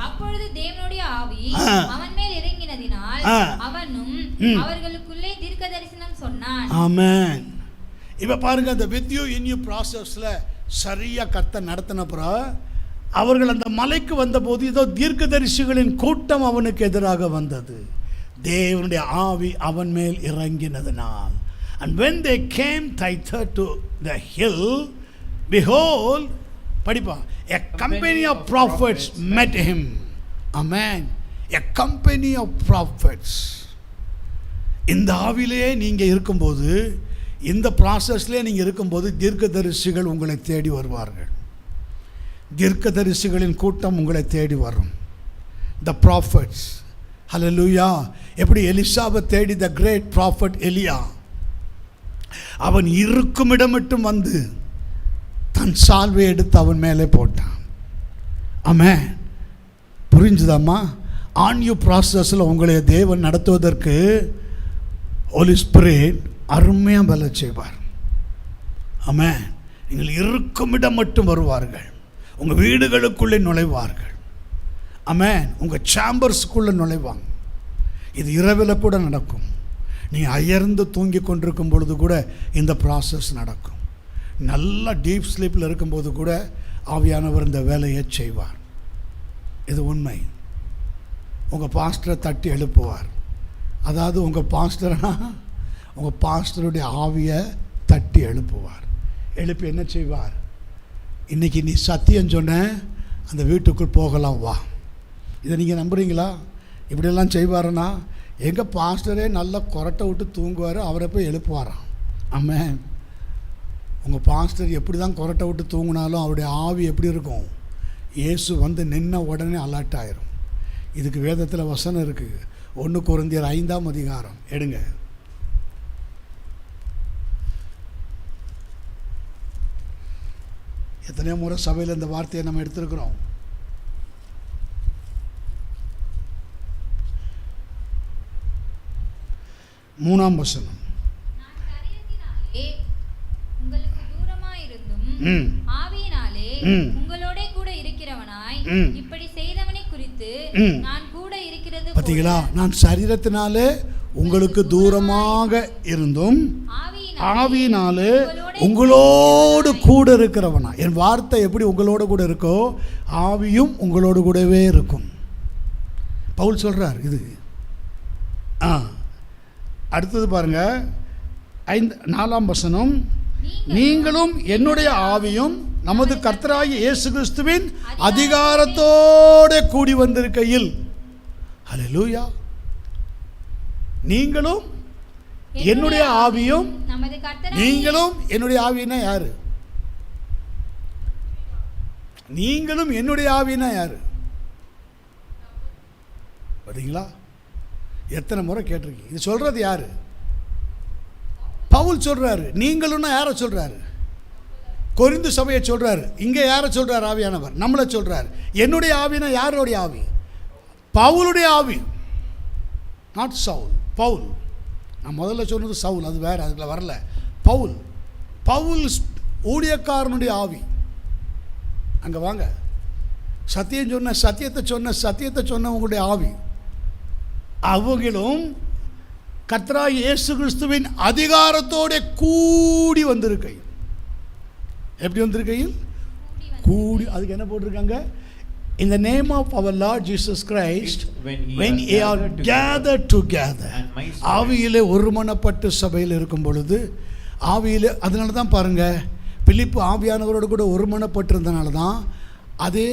அப்பொழுது தேவனுடைய ஆவி அவன் மேல் இறங்கினதினால் அவனும் அவர்களுக்குள்ளே தீர்க்கதரிசனம் சொன்னான். ஆமென். இப்ப பாருங்க, அந்த with you in you processல சரியா கர்த்தர் நடத்தினப்புறம் அவர்கள் அந்த மலைக்கு வந்தபோது இதோ தீர்க்கதரிசிகளின் கூட்டம் அவனுக்கு எதிராக வந்தது. தேவனுடைய ஆவி அவன் மேல் இறங்கினதினால். And when they came thither to the hill, behold, படிப்பா, a company of prophets met him. Amen. A company of prophets. இந்த ஆவிலே நீங்க இருக்கும்போது, இந்த ப்ராசஸ்லேயே நீங்கள் இருக்கும்போது தீர்க்கதரிசிகள் உங்களை தேடி வருவார்கள். தீர்க்கதரிசிகளின் கூட்டம் உங்களை தேடி வரும். த ப்ராஃபட்ஸ். ஹல்லேலூயா. எப்படி எலிசாவை தேடி த கிரேட் ப்ராஃபட் எலியா, அவன் இருக்கும் இடம் மட்டும் வந்து தன் சால்வை எடுத்து அவன் மேலே போட்டான். ஆமென். புரிஞ்சுதாம்மா? ஆன் யூ ப்ராசஸில் உங்களை தேவன் நடத்துவதற்கு ஹோலி ஸ்பிரிட் அருமையாக வேலை செய்வார். ஆமென். நீங்கள் இருக்கும் இடம் மட்டும் வருவார்கள். உங்கள் வீடுகளுக்குள்ளே நுழைவார்கள். ஆமென். உங்கள் சேம்பர்ஸுக்குள்ளே நுழைவாங்க. இது இரவில் கூட நடக்கும். நீங்கள் அயர்ந்து தூங்கி கொண்டிருக்கும் பொழுது கூட இந்த ப்ராசஸ் நடக்கும். நல்லா டீப் ஸ்லீப்பில் இருக்கும்போது கூட ஆவியானவர் இந்த வேலையை செய்வார். இது உண்மை. உங்கள் பாஸ்டரை தட்டி எழுப்புவார். அதாவது உங்கள் பாஸ்டருடைய ஆவியை தட்டி எழுப்புவார். எழுப்பி என்ன செய்வார்? இன்றைக்கி நீ சத்தியம் சொன்ன அந்த வீட்டுக்குள் போகலாம் வா. இதை நீங்கள் நம்புறீங்களா? இப்படியெல்லாம் செய்வாருன்னா எங்கள் பாஸ்டரே நல்லா கொரட்டை விட்டு தூங்குவார், அவரை போய் எழுப்புவாராம். ஆமென். உங்கள் பாஸ்டர் எப்படி தான் கொரட்டை விட்டு தூங்கினாலும் அவருடைய ஆவி எப்படி இருக்கும்? இயேசு வந்து நின்ன உடனே அலர்ட் ஆயிரும். இதுக்கு வேதத்தில் வசனம் இருக்குது. 1 கொரிந்தியர் 5ஆம் அதிகாரம் எடுங்க. எத்தனையோ முறை சபையில் இந்த வார்த்தையை நம்ம எடுத்திருக்கிறோம். மூணாம் வசனம். உங்களுக்கு தூரமாயிருந்தும் ஆவியினாலே உங்களோட கூட இருக்கிறவனாய் இப்படி செய்தவனை குறித்து நான் கூட இருக்கிறது. பார்த்தீங்களா? நான் சரீரத்தினாலே உங்களுக்கு தூரமாக இருந்தும் ஆவியினாலே உங்களோடு கூட இருக்கிறவனா. என் வார்த்தை எப்படி உங்களோடு கூட இருக்கோ ஆவியும் உங்களோடு கூடவே இருக்கும். பவுல் சொல்றார் இது. அடுத்தது பாருங்க, 4ஆம் வசனம். நீங்களும் என்னுடைய ஆவியும் நமது கர்த்தராகிய இயேசு கிறிஸ்துவின் அதிகாரத்தோடு கூடி வந்திருக்கையில். ஹல்லேலூயா. நீங்களும் என்னுடைய ஆவியும். நீங்களும் என்னுடைய ஆவினா யாரு? நீங்களும் என்னுடைய ஆவினா யாரு? பார்த்தீங்களா? எத்தனை முறை கேட்டிருக்கீங்க? இது சொல்றது யாரு? பவுல் சொல்றாரு. நீங்களும் யாரை சொல்றாரு? கொரிந்து சபையை சொல்றாரு. இங்கே யாரை சொல்றாரு? ஆவியானவர் நம்மளை சொல்றாரு. என்னுடைய ஆவினா யாருடைய ஆவி? பவுலுடைய ஆவி, நாட் சவுல். பவுல், நான் முதல்ல சொன்னது சவுல், அது வேற, அதில் வரல. பவுல், பவுல் ஊழியக்காரனுடைய ஆவி. அங்கே வாங்க, சத்தியத்தை சொன்ன உங்களுடைய ஆவி. அவங்களும் கர்த்தராகிய இயேசு கிறிஸ்துவின் அதிகாரத்தோட கூடி வந்திருக்கை. எப்படி வந்திருக்கையில்? கூடி. அதுக்கு என்ன போட்டிருக்காங்க? In the name of our Lord Jesus Christ, when ye are gathered together. ஆவியிலே ஒருமனப்பட்டு சபையில் இருக்கும் பொழுது, ஆவியிலே, அதனால தான் பாருங்க, பிலிப்பு ஆவியானவரோடு கூட ஒருமனப்பட்டிருந்தனால தான் அதே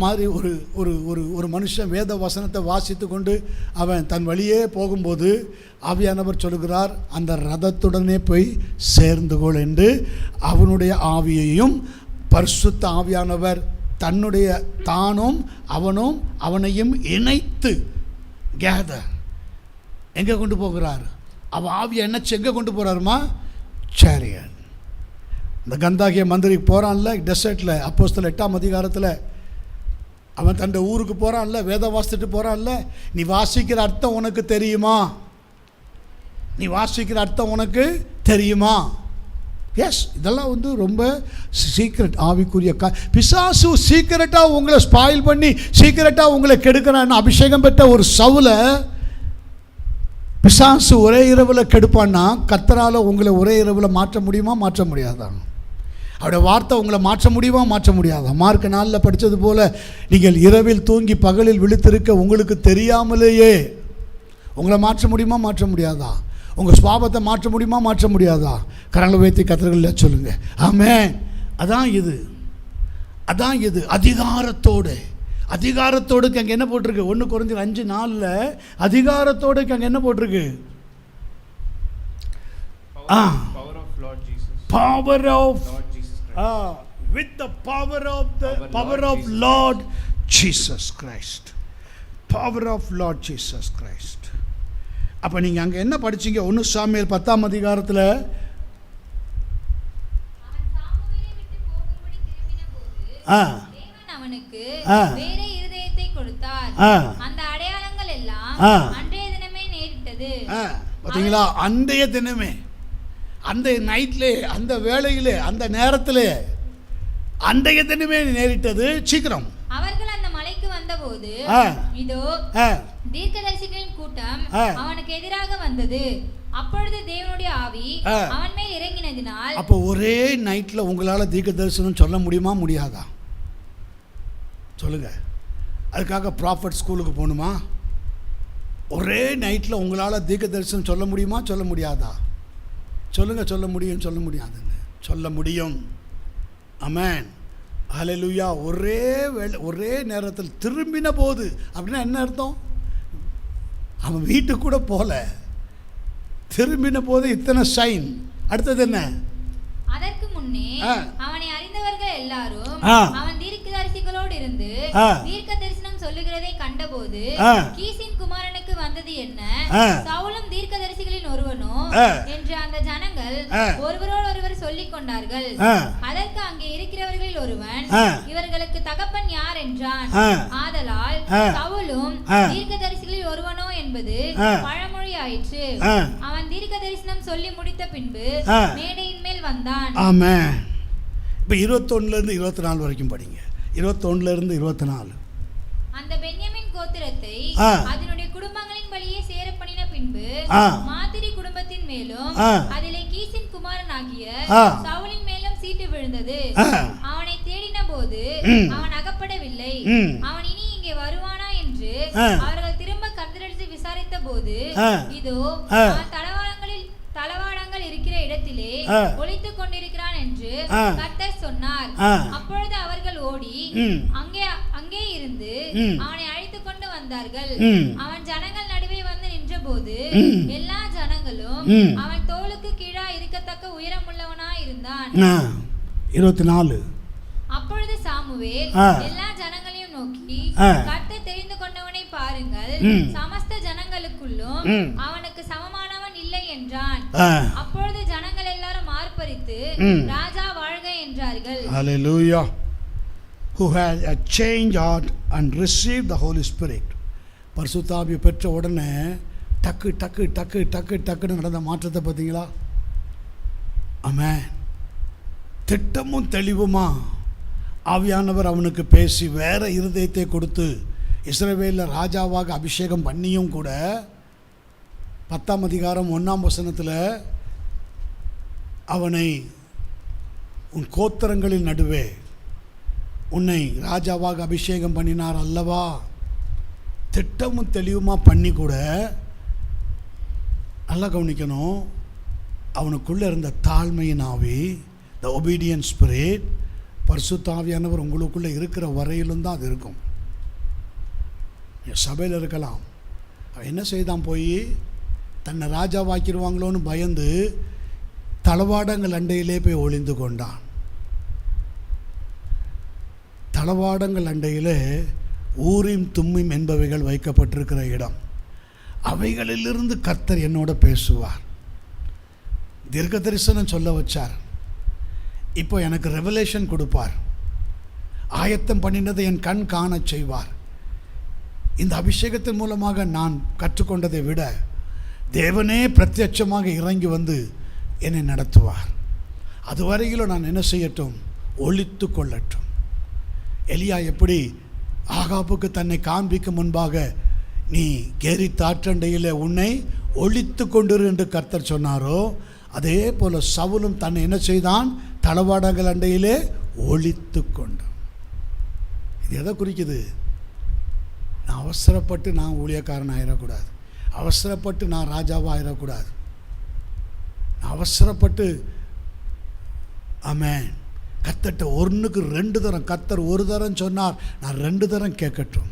மாதிரி ஒரு ஒரு ஒரு ஒரு மனுஷன் வேத வசனத்தை வாசித்து கொண்டு அவன் தன் வழியே போகும்போது ஆவியானவர் சொல்லுகிறார், அந்த ரதத்துடனே போய் சேர்ந்து கொள் என்று. அவனுடைய ஆவியையும் பரிசுத்த ஆவியானவர் தன்னுடைய தானும் அவனும் அவனையும் இணைத்து கேதர் எங்கே கொண்டு போகிறார்? அவன் ஆவியை இணைச்சு எங்கே கொண்டு போகிறாருமா? சேரியன். இந்த கந்தாகிய மந்திரிக்கு போகிறான்ல டெசர்ட்டில், அப்போஸ்தலர் 8ஆம் அதிகாரத்தில். அவன் தன் ஊருக்கு போகிறான்ல, வேதம் வாசித்துட்டு போகிறான்ல. நீ வாசிக்கிற அர்த்தம் உனக்கு தெரியுமா? நீ வாசிக்கிற அர்த்தம் உனக்கு தெரியுமா? எஸ், இதெல்லாம் வந்து ரொம்ப சீக்ரெட், ஆவிக்குரிய பிசாசு சீக்கிரட்டாக உங்களை ஸ்பாயில் பண்ணி சீக்கிரட்டாக உங்களை கெடுக்கிறான்னு அபிஷேகம் பெற்ற ஒரு சவுலை பிசாசு ஒரே இரவில் கெடுப்பான்னா, கர்த்தரால் உங்களை ஒரே இரவில் மாற்ற முடியுமா? மாற்ற முடியாதான்? அவருடைய வார்த்தை உங்களை மாற்ற முடியுமா? மாற்ற முடியாதா? மார்க் 4 படித்தது போல், நீங்கள் இரவில் தூங்கி பகலில் விழித்திருக்க உங்களுக்கு தெரியாமலேயே உங்களை மாற்ற முடியுமா? மாற்ற முடியாதா? உங்கள் சுபாவத்தை மாற்ற முடியுமா? மாற்ற முடியாதா? கரங்களை உயர்த்தி கர்த்தர்கள் சொல்லுங்க ஆமென். அதான் இது, அதான் இது. அதிகாரத்தோடுக்கு அங்கே என்ன போட்டிருக்கு? 1 கொரிந்தியர் 5:4 அதிகாரத்தோடுக்கு அங்கே என்ன போட்டிருக்கு? Power of with the power of Lord Jesus Christ. Power of Lord Jesus Christ. அப்போ நீங்கள் அங்கே என்ன படிச்சீங்க? 1 சாமுவேல் 10ஆம் அதிகாரத்தில் அவனுக்கு வேற இருதயத்தை கொடுத்தார். அந்த அடையாளங்கள் எல்லாம் அன்றைய தினமே நேரிட்டது. பார்த்தீங்களா? அன்றைய தினமே, அந்த நைட்லே, அந்த வேளையிலே, அந்த நேரத்திலே, அன்றைய தினமே நேரிட்டது. சீக்கிரம் அவர்கள் அந்த மலைக்கு வந்தபோது இதோ தீர்க்கதரிசிகளின் கூட்டம் அவனுக்கு எதிராக வந்தது. அப்பொழுது தேவனுடைய ஆவி அவன் மேல் இறங்கினதினால். அப்போ ஒரே நைட்ல உங்களால் தீர்க்க தரிசனம் சொல்ல முடியுமா? முடியாதா? சொல்லுங்க. அதுக்காக ப்ராஃபட் ஸ்கூலுக்கு போகணுமா? ஒரே நைட்டில் உங்களால் தீர்க்க தரிசனம் சொல்ல முடியுமா? சொல்ல முடியாதா? சொல்லுங்க. சொல்ல முடியும், சொல்ல முடியாதுன்னு சொல்ல முடியும். ஆமென், ஹல்லேலூயா. ஒரே நேரத்தில் திரும்பின போது அப்படின்னா என்ன அர்த்தம்? அவன் வீட்டுக்கு கூட போல, திரும்பின போது இத்தனை சைன். அடுத்தது என்ன? அதற்கு முன்னே அவனை அறிந்தவர்கள் எல்லாரும் அவன் தீர்க்கதரிசிகளோடு இருந்து தீர்க்க தரிசனம் சொல்லுகிறதை கண்டபோது கீசின் குமாரனுக்கு வந்தது என்ன? சவுலும் தீர்க்கதரிசிகளின் ஒருவனோ என்று அந்த ஜனங்கள் ஒருவரோடு ஒருவர் சொல்லிக் கொண்டார்கள். அதற்கு அங்கே இருக்கிறவர்களில் ஒருவன் இவர்களுக்கு தகப்பன் யார் என்றான். ஆதலால் சவுலும் தீர்க்கதரிசிகளில் ஒருவனோ என்பது பழமொழி ஆயிற்று. அவன் தீர்க்க தரிசனம் சொல்லி முடித்த பின்பு மேடையின் மேல் வந்தான். ஆமென். இப்போ 21 24 வரைக்கும் படிங்க. 21 24. அந்த பென்யமீன் கோத்திரத்தை அதனுடைய குடும்பங்களின் வழியே சேர பண்ணின பின்பு மாத்திரி குடும்பத்தின் மேலும் அதிலே கீசின் குமாரனாகிய சவுலின் மேலும் சீட்டு விழுந்தது. அவனை தேடின போது அவன் அகப்படவில்லை. அவன் இனி இங்கே வருவானா என்று அவர்கள் திரும்ப கர்த்தரிடத்தில் விசாரித்த போது இதோ தளவாடங்கள் இருக்கிற இடத்திலே ஒளித்துக் கொண்டிருக்கிறான் என்று கர்த்தர் சொன்னார். அப்பொழுது அவர்கள் ஓடி அங்கே இருந்து அவனை அழைத்துக் கொண்டு வந்தார்கள். அவன் ஜனங்கள் நடுவே வந்து நின்ற போது எல்லா ஜனங்களும் அவன் தோளுக்கு கீழா இருக்கத்தக்க உயரமுள்ளவனா இருந்தான். 24. அப்பொழுது சாமுவேல் எல்லா ஜனங்களையும் நோக்கி, கர்த்தர் தெரிந்து கொண்டவனை பாருங்கள், சமஸ்த ஜனங்களுக்குள்ளும் அவனுக்கு சமமானவன் இல்லை என்றான். அப்பொழுது கொடுத்து ராஜா வாழ்க என்றார்கள். Hallelujah. Who has a change heart and received the Holy Spirit. பரிசுத்த ஆவியை பெற்ற உடனே டக்கு டக்கு டக்கு டக்கு டக்குன்னு நடந்த மாற்றத்தை பார்த்தீங்களா? ஆமென். திட்டமும் தெளிவுமா ஆவியானவர் அவனுக்கு பேசி வேற இருதயத்தை கொடுத்து இஸ்ரவேலில் ராஜாவாக அபிஷேகம் பண்ணியும் கூட 10ஆம் அதிகாரம் 1ஆம் வசனத்தில் அவனை உன் கோத்திரங்களின் நடுவே உன்னை ராஜாவாக அபிஷேகம் பண்ணினார் அல்லவா? திட்டமும் தெளிவுமா பண்ணி கூட நல்லா கவனிக்கணும், அவனுக்குள்ளே இருந்த தாழ்மையின் ஆவி, த ஒபீடியன்ஸ் ஸ்பிரிட், பரிசுத்த ஆவியானவர் உங்களுக்குள்ளே இருக்கிற வரையிலும் தான் அது இருக்கும். சபையில் இருக்கலாம், அவன் என்ன செய்தான், போய் தன்னை ராஜாவாக்கிடுவாங்களோன்னு பயந்து தளவாடங்கள் அண்டையிலே போய் ஒளிந்து கொண்டான். தளவாடங்கள் அண்டையிலே ஊரீம் தும்மீம் என்பவைகள் வைக்கப்பட்டிருக்கிற இடம். அவைகளிலிருந்து கர்த்தர் என்னோட பேசுவார். தீர்க்க தரிசனம் சொல்ல வச்சார். இப்போ எனக்கு ரெவலேஷன் கொடுப்பார். ஆயத்தம் பண்ணினதை என் கண் காணச் செய்வார். இந்த அபிஷேகத்தின் மூலமாக நான் கற்றுக்கொண்டதை விட தேவனே பிரத்யட்சமாக இறங்கி வந்து என்னை நடத்துவார். அதுவரையிலும் நான் என்ன செய்யட்டும்? ஒளித்து கொள்ளட்டும். எலியா எப்படி ஆகாபுக்கு தன்னை காண்பிக்கும் முன்பாக நீ கேரி தாற்றண்டையில் உன்னை ஒளித்து கொண்டிரு என்று கர்த்தர் சொன்னாரோ, அதே போல சவுலும் தன்னை என்ன செய்தான்? தளவாடங்கள் அண்டையிலே ஒளித்து கொண்டான். இது எதை குறிக்குது? நான் அவசரப்பட்டு நான் ஊழியக்காரன் ஆயிடக்கூடாது, அவசரப்பட்டு நான் ராஜாவாக ஆயிடக்கூடாது, நான் அவசரப்பட்டு ஆமென் கர்த்தர்ட்ட 1க்கு 2 தரம், கர்த்தர் 1 தரம் சொன்னார், நான் 2 தரம் கேட்கட்டும்.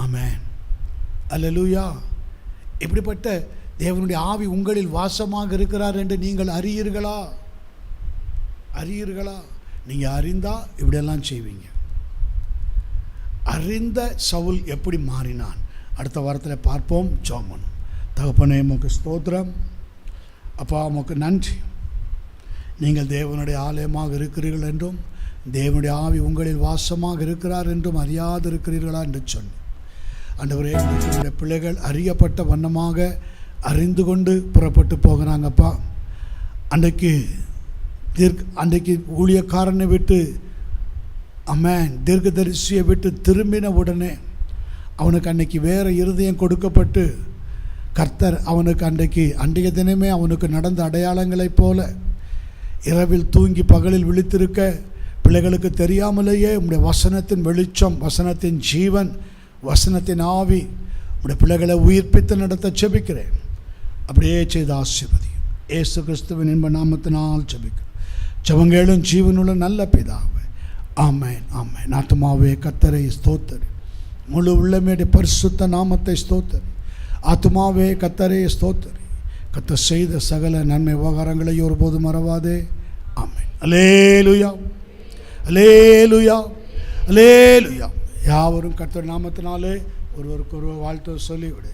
ஆமென், அல்லேலூயா. இப்படிப்பட்ட தேவனுடைய ஆவி உங்களில் வாசமாக இருக்கிறார் என்று நீங்கள் அறியீர்களா? நீங்கள் அறிந்தால் இப்படியெல்லாம் செய்வீங்க. அறிந்த சவுல் எப்படி மாறினான்? அடுத்த வாரத்தில் பார்ப்போம். ஜெபம். தகப்பனே, உமக்கு ஸ்தோத்திரம். அப்பா, உமக்கு நன்றி. நீங்கள் தேவனுடைய ஆலயமாக இருக்கிறீர்கள் என்றும் தேவனுடைய ஆவி உங்களில் வாசமாக இருக்கிறார் என்றும் அறியாது இருக்கிறீர்களா என்று சொன்னேன். ஆண்டவரே, என்னுடைய பிள்ளைகள் அறியப்பட்ட வண்ணமாக அறிந்து கொண்டு புறப்பட்டு போகிறாங்கப்பா. அன்றைக்கு ஊழியக்காரனை விட்டு ஆமென் தீர்க்கதரிசியை விட்டு திரும்பின உடனே அவனுக்கு அன்றைக்கி வேறு இருதயம் கொடுக்கப்பட்டு கர்த்தர் அவனுக்கு அன்றைய தினமே அவனுக்கு நடந்த அடையாளங்களைப் போல இரவில் தூங்கி பகலில் விழித்திருக்க பிள்ளைகளுக்கு தெரியாமலேயே உம்முடைய வசனத்தின் வெளிச்சம், வசனத்தின் ஜீவன், வசனத்தின் ஆவி உம்முடைய பிள்ளைகளை உயிர்ப்பித்து நடத்த ஜெபிக்கிறேன். அப்படியே செய்த ஆசீர்வதி இயேசு கிறிஸ்துவின் இன்ப நாமத்தினால் ஜெபிக்கிறேன். ஜெபங்களும் ஜீவனுள்ள நல்ல பிதாவே, ஆமென், ஆமென். ஆத்துமாவே கர்த்தரை ஸ்தோத்திரி, முழு உள்ளமேடைய பரிசுத்த நாமத்தை ஸ்தோத்திரி. ஆத்துமாவே கர்த்தரை ஸ்தோத்திரி. கர்த்தர் செய்த சகல நன்மை உபகாரங்களை ஒருபோதும் மறவாதே. ஆமென். அல்லேலூயா, அல்லேலூயா, அல்லேலூயா. யாவரும் கர்த்தர் நாமத்தினாலே ஒருவருக்கு ஒருவர் வாழ்த்து சொல்லிவிடு.